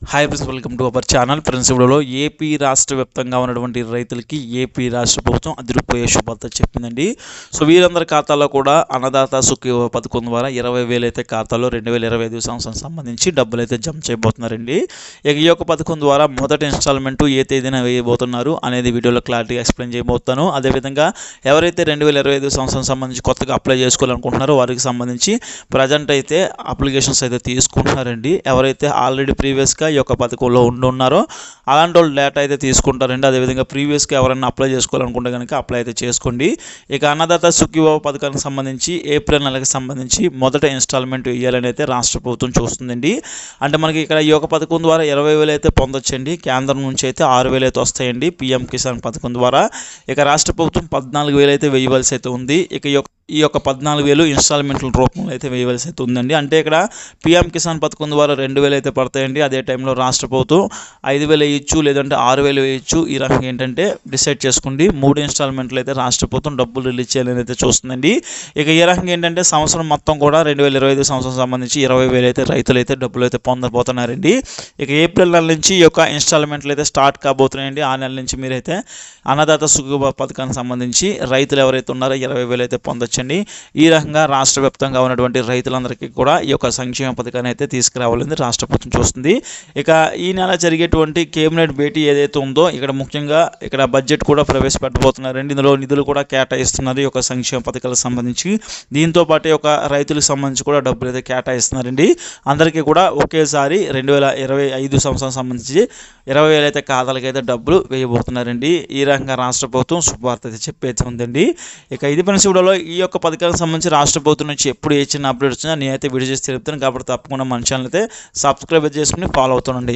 Hi friends, welcome to our channel. Friends, వీడియోలో AP రాష్ట్ర వ్యాప్తంగా ఉన్నటువంటి రైతులకి ఏపీ రాష్ట్ర ప్రభుత్వం అదిరిపోయే శుభార్త చెప్పిందండి. సో వీరందరి ఖాతాలో కూడా అన్నదాత సుఖీభవ పథకం ద్వారా 20,000 అయితే ఖాతాలో 2025 సంవత్సరం సంబంధించి డబ్బులు అయితే జమ చేయబోతున్నారండి. ఇక ఈ యొక్క పథకం ద్వారా మొదటి ఇన్స్టాల్మెంటు ఏ తేదీన వేయబోతున్నారు అనేది వీడియోలో క్లారిటీగా ఎక్స్ప్లెయిన్ చేయబోతాను. అదేవిధంగా ఎవరైతే 2025 సంవత్సరం సంబంధించి కొత్తగా అప్లై చేసుకోవాలనుకుంటున్నారో వారికి సంబంధించి ప్రజెంట్ అయితే అప్లికేషన్స్ అయితే తీసుకుంటున్నారండి. ఎవరైతే ఆల్రెడీ ప్రీవియస్గా ఈ యొక్క పథకంలో ఉన్నారో అలాంటి వాళ్ళు డేటా అయితే తీసుకుంటారండి. అదేవిధంగా ప్రీవియస్గా ఎవరైనా అప్లై చేసుకోవాలనుకుంటే కనుక అప్లై అయితే చేసుకోండి. ఇక అన్నదాత సుఖీభవ పథకానికి సంబంధించి ఏప్రిల్ నెలకు సంబంధించి మొదట ఇన్స్టాల్మెంట్ ఇవ్వాలని అయితే రాష్ట్ర ప్రభుత్వం చూస్తుందండి. అంటే మనకి ఇక్కడ ఈ యొక్క పథకం ద్వారా 20,000 అయితే పొందొచ్చండి. కేంద్రం నుంచి అయితే 6,000 అయితే వస్తాయండి పీఎం కిసాన్ పథకం ద్వారా. ఇక రాష్ట్ర ప్రభుత్వం 14,000 అయితే వేయవలసి అయితే ఉంది. ఇక ఈ యొక్క 14,000 ఇన్స్టాల్మెంట్ల రూపంలో అయితే వేయవలసి అయితే ఉందండి. అంటే ఇక్కడ పీఎం కిసాన్ పథకం ద్వారా 2,000 అయితే పడతాయండి. అదే టైంలో రాష్ట్ర ప్రభుత్వం 5,000 వేయచ్చు, లేదంటే 6,000 వేయచ్చు. ఈ రకంగా ఏంటంటే డిసైడ్ చేసుకోండి. 3 ఇన్స్టాల్మెంట్లు అయితే రాష్ట్ర ప్రభుత్వం డబ్బులు రిలీజ్ చేయాలని అయితే చూస్తుందండి. ఇక ఈ రకంగా ఏంటంటే సంవత్సరం మొత్తం కూడా 2025 సంవత్సరం సంబంధించి 20,000 అయితే రైతులు అయితే డబ్బులు అయితే పొందబోతున్నారండి. ఇక ఏప్రిల్ నెల నుంచి ఈ యొక్క ఇన్స్టాల్మెంట్లు అయితే స్టార్ట్ కాబోతున్నాయండి. ఆ నెల నుంచి మీరైతే అన్నదాత సుఖీభవ పథకానికి సంబంధించి రైతులు ఎవరైతే ఉన్నారో 20,000 అయితే పొందొచ్చు. ఈ రకంగా రాష్ట్ర వ్యాప్తంగా ఉన్నటువంటి రైతులందరికీ కూడా ఈ యొక్క సంక్షేమ పథకాన్ని అయితే తీసుకురావాలని రాష్ట్ర ప్రభుత్వం చూస్తుంది. ఇక ఈ నెల జరిగేటువంటి కేబినెట్ భేటీ ఏదైతే ఉందో ఇక్కడ ముఖ్యంగా ఇక్కడ బడ్జెట్ కూడా ప్రవేశపెట్టబోతున్నారండి. ఇందులో నిధులు కూడా కేటాయిస్తున్నారు ఈ యొక్క సంక్షేమ పథకాలకు సంబంధించి. దీంతో పాటు ఒక రైతులకు సంబంధించి కూడా డబ్బులు అయితే కేటాయిస్తున్నారండి. అందరికీ కూడా ఒకేసారి 2025 సంవత్సరం సంబంధించి 20,000 అయితే ఖాతాలకు అయితే డబ్బులు వేయబోతున్నారండి. ఈ రకంగా రాష్ట్ర ప్రభుత్వం శుభవార్త అయితే చెప్పేది ఉందండి. ఇక ఇది ఫ్రెండ్స్, వీడియోలో ఈ యొక్క పథకాలకు సంబంధించి రాష్ట్ర ప్రభుత్వం నుంచి ఎప్పుడు ఏ చిన్న అప్డేట్ వచ్చినా నేనైతే వీడియో చేసి తెలుపుతాను. కాబట్టి తప్పకుండా మన ఛానల్ అయితే సబ్స్క్రైబ్ చేసుకుని ఫాలో అవుతానండి.